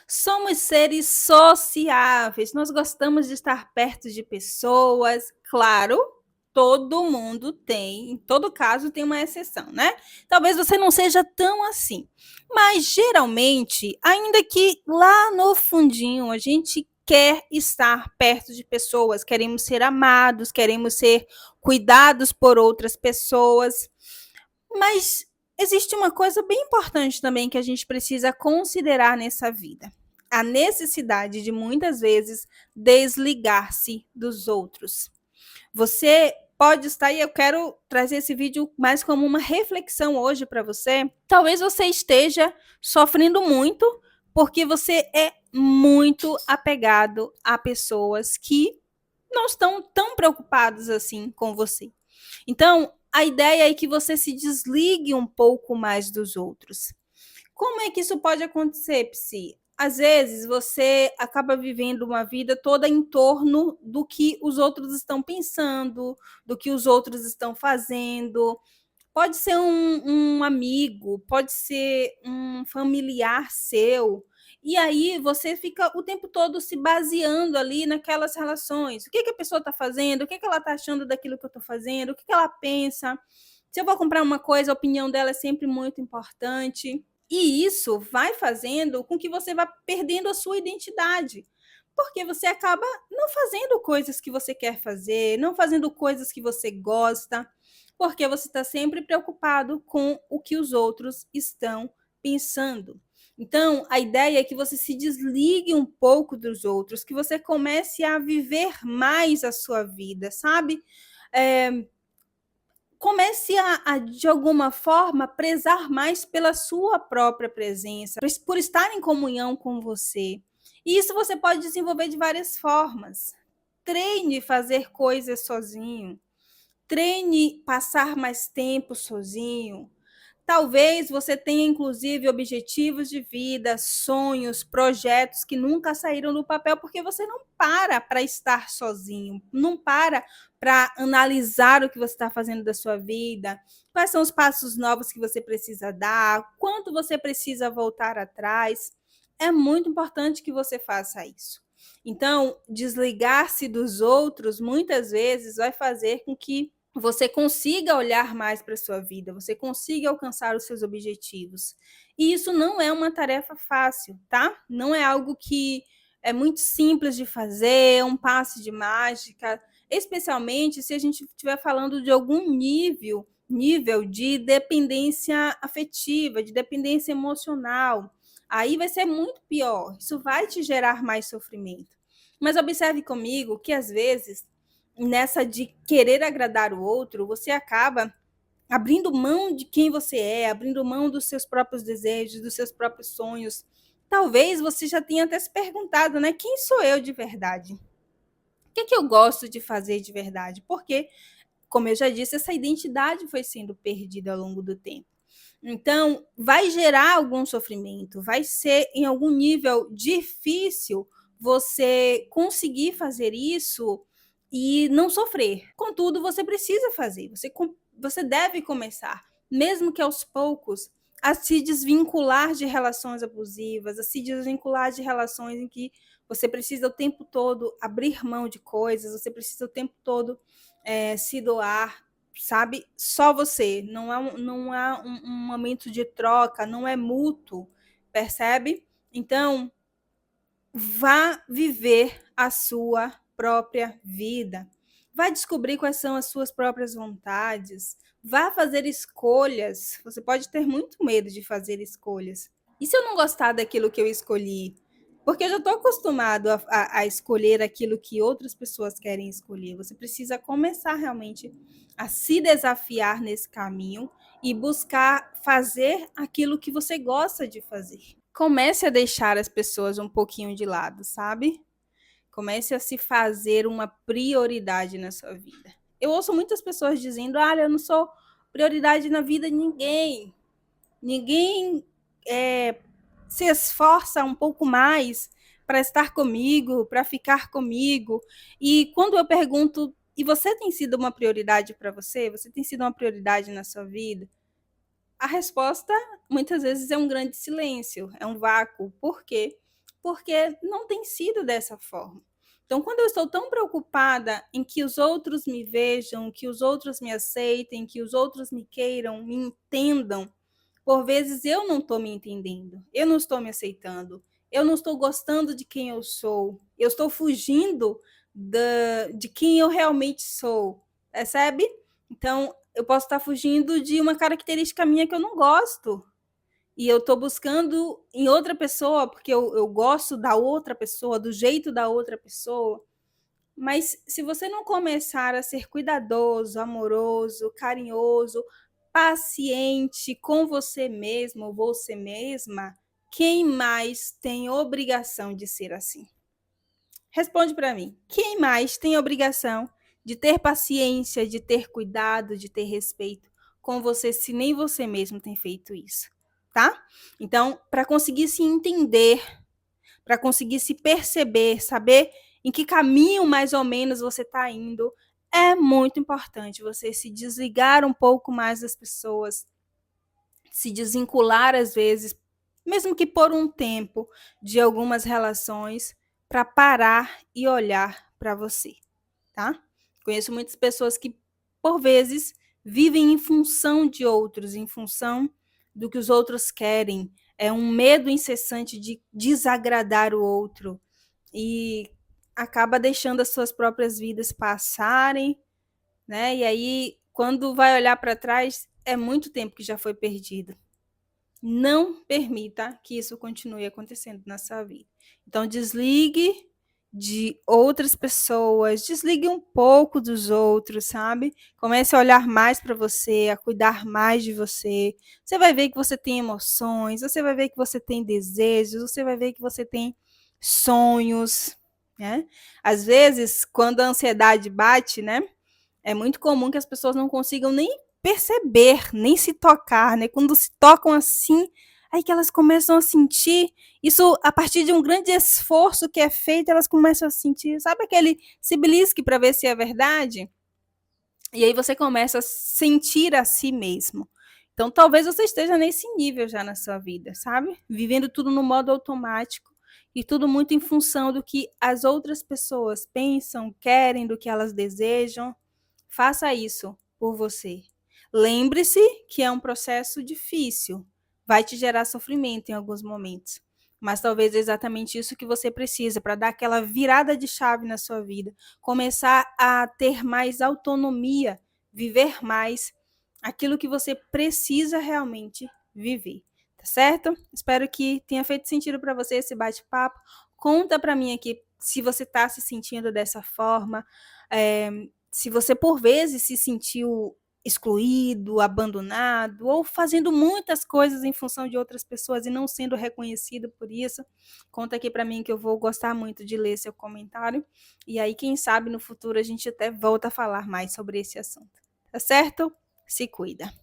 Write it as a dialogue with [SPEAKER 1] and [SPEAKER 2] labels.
[SPEAKER 1] Somos seres sociáveis, nós gostamos de estar perto de pessoas. Claro, todo mundo tem, em todo caso tem uma exceção, né. Talvez você não seja tão assim, mas geralmente, ainda que lá no fundinho a gente quer estar perto de pessoas, queremos ser amados, queremos ser cuidados por outras pessoas, mas existe uma coisa bem importante também que a gente precisa considerar nessa vida: a necessidade de muitas vezes desligar-se dos outros. Você pode estar, e eu quero trazer esse vídeo mais como uma reflexão hoje para você. Talvez você esteja sofrendo muito porque você é muito apegado a pessoas que não estão tão preocupados assim com você. Então, a ideia é que você se desligue um pouco mais dos outros. Como é que isso pode acontecer, Psi? Às vezes você acaba vivendo uma vida toda em torno do que os outros estão pensando, do que os outros estão fazendo. Pode ser um amigo, pode ser um familiar seu. E aí você fica o tempo todo se baseando ali naquelas relações. O que a pessoa está fazendo? O que ela está achando daquilo que eu estou fazendo? O que ela pensa? Se eu vou comprar uma coisa, a opinião dela é sempre muito importante. E isso vai fazendo com que você vá perdendo a sua identidade. Porque você acaba não fazendo coisas que você quer fazer, não fazendo coisas que você gosta, porque você está sempre preocupado com o que os outros estão pensando. Então, a ideia é que você se desligue um pouco dos outros, que você comece a viver mais a sua vida, sabe? Comece de alguma forma, prezar mais pela sua própria presença, por estar em comunhão com você. E isso você pode desenvolver de várias formas. Treine fazer coisas sozinho. Treine passar mais tempo sozinho. Talvez você tenha, inclusive, objetivos de vida, sonhos, projetos que nunca saíram do papel porque você não para estar sozinho, não para analisar o que você está fazendo da sua vida, quais são os passos novos que você precisa dar, quanto você precisa voltar atrás. É muito importante que você faça isso. Então, desligar-se dos outros muitas vezes vai fazer com que você consiga olhar mais para a sua vida, você consiga alcançar os seus objetivos. E isso não é uma tarefa fácil, tá? Não é algo que é muito simples de fazer, um passe de mágica, especialmente se a gente estiver falando de algum nível de dependência afetiva, de dependência emocional. Aí vai ser muito pior, isso vai te gerar mais sofrimento. Mas observe comigo que às vezes nessa de querer agradar o outro, você acaba abrindo mão de quem você é, abrindo mão dos seus próprios desejos, dos seus próprios sonhos. Talvez você já tenha até se perguntado, né? Quem sou eu de verdade? O que eu gosto de fazer de verdade? Porque, como eu já disse, essa identidade foi sendo perdida ao longo do tempo. Então, vai gerar algum sofrimento, vai ser em algum nível difícil você conseguir fazer isso e não sofrer. Contudo, você precisa fazer, você deve começar, mesmo que aos poucos, a se desvincular de relações abusivas, a se desvincular de relações em que você precisa o tempo todo abrir mão de coisas, você precisa o tempo todo se doar, sabe? Só você, não há um momento de troca, não é mútuo, percebe? Então, vá viver a sua própria vida. Vá descobrir quais são as suas próprias vontades. Vá fazer escolhas. Você pode ter muito medo de fazer escolhas. E se eu não gostar daquilo que eu escolhi? Porque eu já estou acostumado a escolher aquilo que outras pessoas querem escolher. Você precisa começar realmente a se desafiar nesse caminho e buscar fazer aquilo que você gosta de fazer. Comece a deixar as pessoas um pouquinho de lado, sabe? Comece a se fazer uma prioridade na sua vida. Eu ouço muitas pessoas dizendo: ah, eu não sou prioridade na vida de ninguém. Ninguém se esforça um pouco mais para estar comigo, para ficar comigo. E quando eu pergunto: e você tem sido uma prioridade para você? Você tem sido uma prioridade na sua vida? A resposta, muitas vezes, é um grande silêncio, é um vácuo. Por quê? porque não tem sido dessa forma. Então, quando eu estou tão preocupada em que os outros me vejam, que os outros me aceitem, que os outros me queiram, me entendam, por vezes eu não estou me entendendo, eu não estou me aceitando, eu não estou gostando de quem eu sou, eu estou fugindo de quem eu realmente sou, percebe? Então, eu posso estar fugindo de uma característica minha que eu não gosto. E eu estou buscando em outra pessoa, porque eu gosto da outra pessoa, do jeito da outra pessoa. Mas se você não começar a ser cuidadoso, amoroso, carinhoso, paciente com você mesmo ou você mesma, quem mais tem obrigação de ser assim? Responde para mim. Quem mais tem obrigação de ter paciência, de ter cuidado, de ter respeito com você, se nem você mesmo tem feito isso, tá? Então, para conseguir se entender, para conseguir se perceber, saber em que caminho mais ou menos você está indo, é muito importante você se desligar um pouco mais das pessoas, se desvincular às vezes, mesmo que por um tempo, de algumas relações, para parar e olhar para você, tá? Conheço muitas pessoas que, por vezes, vivem em função de outros, em função do que os outros querem. É um medo incessante de desagradar o outro e acaba deixando as suas próprias vidas passarem, né? E aí, quando vai olhar para trás, é muito tempo que já foi perdido. Não permita que isso continue acontecendo na sua vida. Então, desligue de outras pessoas, desligue um pouco dos outros, sabe? Comece a olhar mais para você, a cuidar mais de você. Você vai ver que você tem emoções, você vai ver que você tem desejos, você vai ver que você tem sonhos, né? Às vezes, quando a ansiedade bate, né? É muito comum que as pessoas não consigam nem perceber, nem se tocar, né? Quando se tocam assim, aí que elas começam a sentir isso a partir de um grande esforço que é feito, elas começam a sentir, sabe aquele se belisque para ver se é verdade? E aí você começa a sentir a si mesmo. Então, talvez você esteja nesse nível já na sua vida, sabe? Vivendo tudo no modo automático e tudo muito em função do que as outras pessoas pensam, querem, do que elas desejam. Faça isso por você. Lembre-se que é um processo difícil, vai te gerar sofrimento em alguns momentos, mas talvez é exatamente isso que você precisa para dar aquela virada de chave na sua vida, começar a ter mais autonomia, viver mais aquilo que você precisa realmente viver, tá certo? Espero que tenha feito sentido para você esse bate-papo. Conta para mim aqui se você está se sentindo dessa forma, se você por vezes se sentiu excluído, abandonado ou fazendo muitas coisas em função de outras pessoas e não sendo reconhecido por isso, conta aqui para mim que eu vou gostar muito de ler seu comentário e aí quem sabe no futuro a gente até volta a falar mais sobre esse assunto. Tá certo? Se cuida.